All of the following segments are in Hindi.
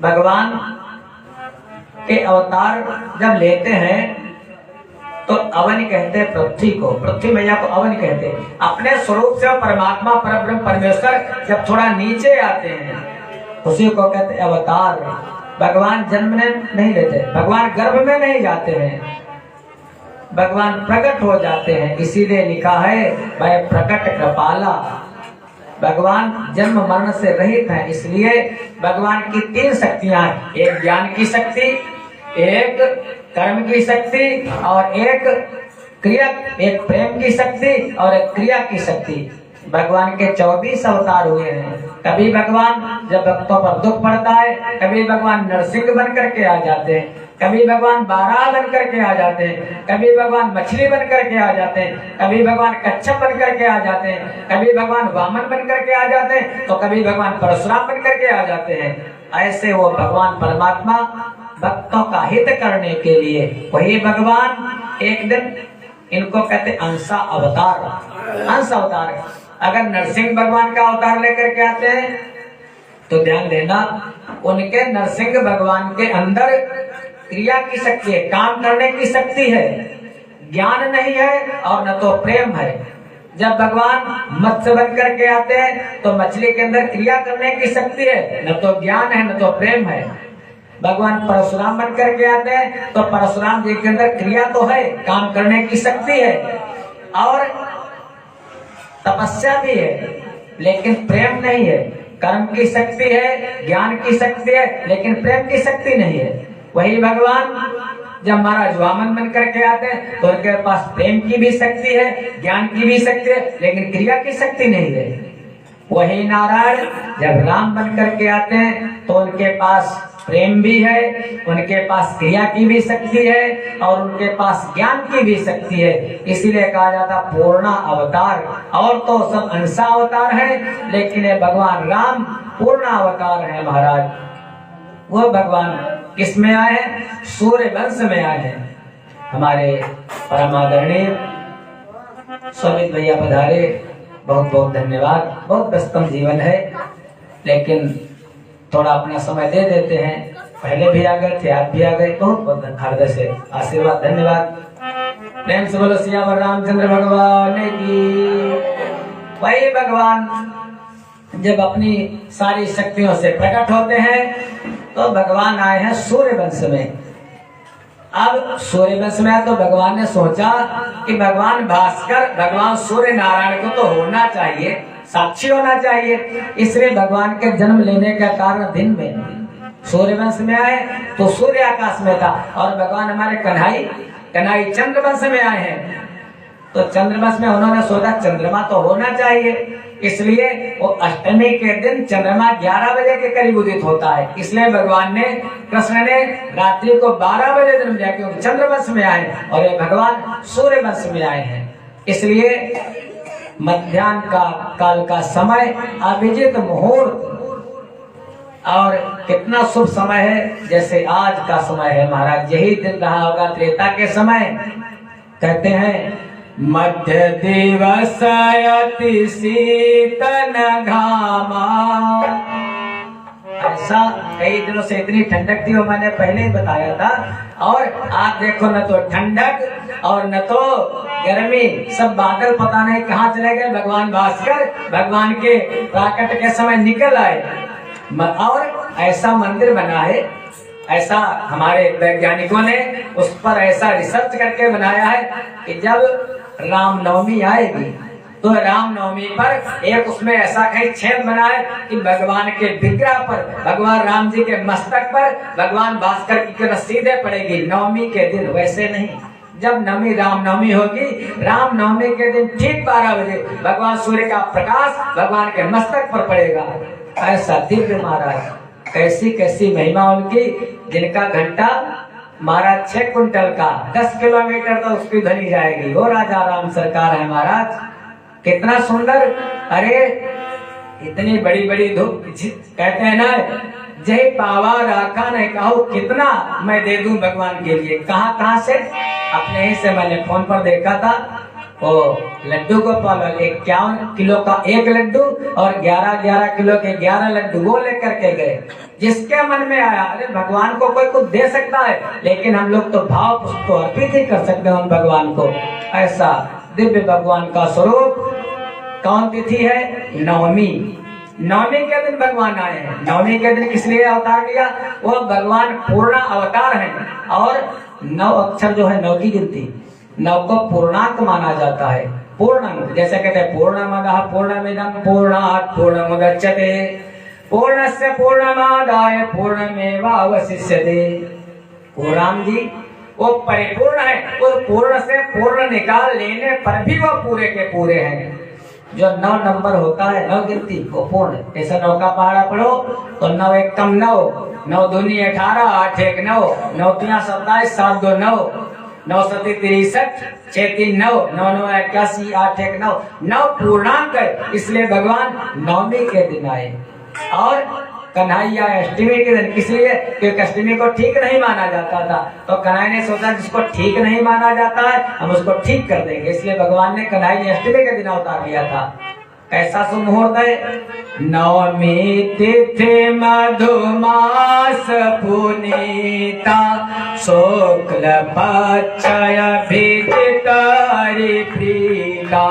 भगवान के अवतार जब लेते हैं तो अवन कहते हैं पृथ्वी को, पृथ्वी मैया को अवन कहते हैं। अपने स्वरूप से परमात्मा परब्रह्म परमेश्वर जब थोड़ा नीचे आते हैं उसी को कहते हैं अवतार। भगवान जन्म नहीं लेते, भगवान गर्भ में नहीं जाते हैं, भगवान प्रकट हो जाते हैं। इसीलिए लिखा है वह प्रकट कृपाला। भगवान जन्म मरण से रहित है, इसलिए भगवान की 3 शक्तियां हैं, एक ज्ञान की शक्ति, एक कर्म की शक्ति और एक प्रेम की शक्ति और एक क्रिया की शक्ति। भगवान के 24 अवतार हुए हैं। कभी भगवान जब भक्तों पर दुख पड़ता है, कभी भगवान नरसिंह बन करके आ जाते हैं, कभी भगवान बारह बन करके आ जाते हैं, कभी भगवान मछली बन करके आ जाते हैं, कभी भगवान कच्छप बन करके आ जाते हैं, कभी भगवान वामन बन करके आ जाते हैं, तो कभी भगवान परशुराम बन करके आ जाते हैं। ऐसे वो भगवान परमात्मा भक्तों का हित करने के लिए वही भगवान एक दिन, इनको कहते अंश अवतार, अंश अवतार। अगर नरसिंह भगवान का अवतार लेकर के आते हैं तो ध्यान देना, उनके नरसिंह भगवान के अंदर क्रिया की शक्ति है, काम करने की शक्ति है, ज्ञान नहीं है और न तो प्रेम है। जब भगवान मत्स्य बन करके आते हैं तो मछली के अंदर क्रिया करने की शक्ति है, न तो ज्ञान है न तो प्रेम है। भगवान परशुराम बन करके आते हैं तो परशुराम जी के अंदर क्रिया तो है, काम करने की शक्ति है और तपस्या भी है, लेकिन प्रेम नहीं है। कर्म की शक्ति है, ज्ञान की शक्ति है, लेकिन प्रेम की शक्ति नहीं है। वही भगवान जब महाराज वामन बन करके आते हैं तो उनके पास प्रेम की भी शक्ति है, ज्ञान की भी शक्ति है, लेकिन क्रिया की शक्ति नहीं है। वही नारायण जब राम बन करके आते हैं तो उनके पास प्रेम भी है, उनके पास क्रिया की भी शक्ति है और उनके पास ज्ञान की भी शक्ति है। इसीलिए कहा जाता पूर्ण अवतार। और तो सब अंशा अवतार है, लेकिन ये भगवान राम पूर्ण अवतार है महाराज। वो भगवान किसमें आए हैं? सूर्य वंश में आए हैं। हमारे परम आदरणीय स्वामी भैया पधारे, बहुत बहुत धन्यवाद। बहुत व्यस्तम जीवन है, लेकिन थोड़ा अपना समय दे देते हैं। पहले भी आ गए थे, आज भी आ गए। बहुत बहुत हृदय से आशीर्वाद, धन्यवाद। प्रेम से बोलो सियावर रामचंद्र भगवान की। वही भगवान जब अपनी सारी शक्तियों से प्रकट होते हैं तो भगवान आए हैं सूर्य वंश में। अब सूर्य वंश में तो भगवान ने सोचा कि भगवान भास्कर, भगवान सूर्य नारायण को तो होना चाहिए, साक्षी होना चाहिए। इसलिए भगवान के जन्म लेने का कारण दिन में सूर्य वंश में आए तो सूर्य आकाश में था, और भगवान हमारे कन्हई चंद्रवंश में आए हैं तो चंद्रवंश में उन्होंने सोचा चंद्रमा तो होना चाहिए। इसलिए वो अष्टमी के दिन चंद्रमा 11 बजे के करीब उदित होता है। इसलिए भगवान ने, कृष्ण ने रात्रि को 12 बजे जन्म लिया, क्योंकि चंद्रवंश में आए और ये भगवान सूर्य वंश में आए हैं। इसलिए मध्याह्न का काल का समय, अभिजित मुहूर्त, और कितना शुभ समय है, जैसे आज का समय है महाराज। यही दिन रहा होगा त्रेता के समय। कहते हैं मध्य दिवस अति शीतल घामा। ऐसा कई दिनों से इतनी ठंडक थी, वो मैंने पहले ही बताया था। और आज देखो, न तो ठंडक और न तो गर्मी, सब बादल पता नहीं कहाँ चले गए। भगवान भास्कर भगवान के प्राकट के समय निकल आए, और ऐसा मंदिर बना है, ऐसा हमारे वैज्ञानिकों ने उस पर ऐसा रिसर्च करके बनाया है कि जब रामनवमी आएगी तो रामनवमी पर एक उसमें ऐसा कहीं छेद बना है कि भगवान के विग्रह पर, भगवान राम जी के मस्तक पर भगवान भास्कर की किरण सीधे पड़ेगी नवमी के दिन। वैसे नहीं, जब नवमी रामनवमी होगी, रामनवमी के दिन ठीक 12 बजे भगवान सूर्य का प्रकाश भगवान के मस्तक पर पड़ेगा। ऐसा दिव्य महाराज, कैसी कैसी महिमा उनकी, जिनका घंटा महाराज 6 कुंटल का 10 किलोमीटर तो उसकी ध्वनि जाएगी। वो राजा राम सरकार है महाराज, कितना सुंदर। अरे इतनी बड़ी बड़ी धूप, कहते हैं ना, जय पावा राखा नहीं कहो, कितना मैं दे दूं भगवान के लिए। कहाँ कहाँ से, अपने ही से मैंने फोन पर देखा था, वो लड्डू को पालो, 51 किलो का एक लड्डू और 11 किलो के 11 लड्डू वो लेकर के गए। जिसके मन में आया, अरे भगवान को कोई कुछ दे सकता है, लेकिन हम लोग तो भाव तो अर्पित ही कर सकते हैं उन भगवान को। ऐसा दिव्य भगवान का स्वरूप। कौन तिथि है? नवमी। नवमी के दिन भगवान आए हैं। नवमी के दिन किस लिए अवतार लिया? वो भगवान पूर्ण अवतार हैं और 9 अक्षर जो है 9 की गिनती, 9 को पूर्णांक माना जाता है। पूर्णांक जैसे कहते हैं पूर्णमदः पूर्णमिदं पूर्णात् पूर्णमुदच्यते पूर्णस्य पूर्णमादाय पूर्णमेवावशिष्यते। पूर्णांक जी वो परिपूर्ण है, वो पूर्ण से पूर्ण निकाल लेने पर भी वो पूरे के पूरे हैं। जो 9 नंबर होता है, 9 गिनती, वो पूर्ण। जैसे 9 का पहाड़ा पढ़ो तो 9 एक कम 9, 9 दूनी 18, 8 एक 9, 9 तिया 27, 7 2 9, 9 सती 63, 6 3 9, 9 9 81, 8 1 9, 9 पूर्णांक है। इसलिए भगवान नवमी के दिन आए। और कन्हैया अष्टमी के दिन, इसलिए क्योंकि अष्टमी को ठीक नहीं माना जाता था, तो कन्हैया ने सोचा जिसको ठीक नहीं माना जाता है हम उसको ठीक कर देंगे, इसलिए भगवान ने कन्हैया अष्टमी के दिन अवतार लिया था। कैसा शुभ मुहूर्त है? नवमी तिथि मधुमास पुनीता शुक्ल पक्षय भिजितारि प्रीता।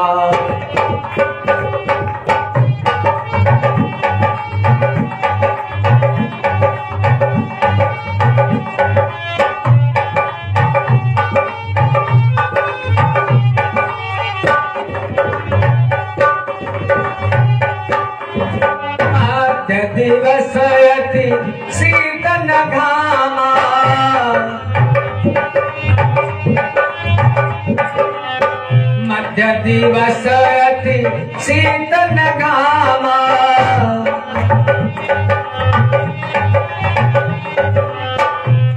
दिवसयति शीतन घामा मध्य दिवसयति शीतन घामा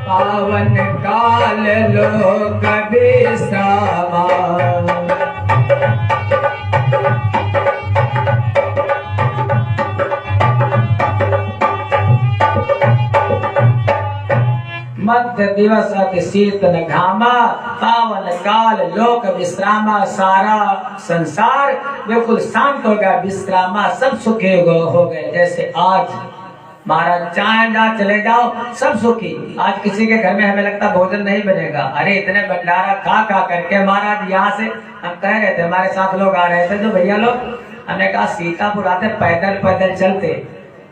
पावन काल लोक विश्रामा। मध्य दिवस अति शीतन घामा पावन काल लोक विश्रामा। सारा संसार बिल्कुल शांत हो गया, विश्रामा, सब सुखी हो गए। जैसे आज महाराज चाहे जहाँ चले जाओ सब सुखी। आज किसी के घर में हमें लगता भोजन नहीं बनेगा, अरे इतने भंडारा खा करके महाराज यहाँ से हम कह रहे थे, हमारे साथ लोग आ रहे थे जो भैया लोग, हमने कहा सीतापुर आते पैदल चलते,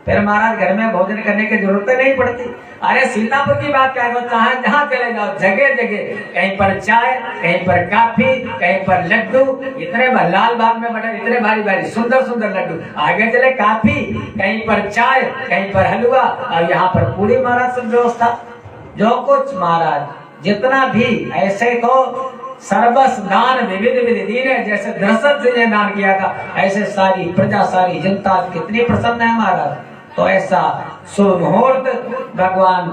फिर महाराज घर में भोजन करने की जरूरत नहीं पड़ती। अरे सीतापुर की बात क्या करो, चाहे जहाँ चले जाओ जगह जगह, कहीं पर चाय, कहीं पर काफी, कहीं पर लड्डू, इतने लाल बाग में बने इतने भारी सुंदर लड्डू, आगे चले काफी, कहीं पर चाय, कहीं पर हलवा, और यहाँ पर पूरी महाराज सब व्यवस्था। जो कुछ महाराज जितना भी ऐसे को सर्वस दान विविध दीन, जैसे दशरथ जी ने दान किया था, ऐसे सारी प्रजा सारी जनता कितनी प्रसन्न है महाराज। तो ऐसा शुभ मुहूर्त भगवान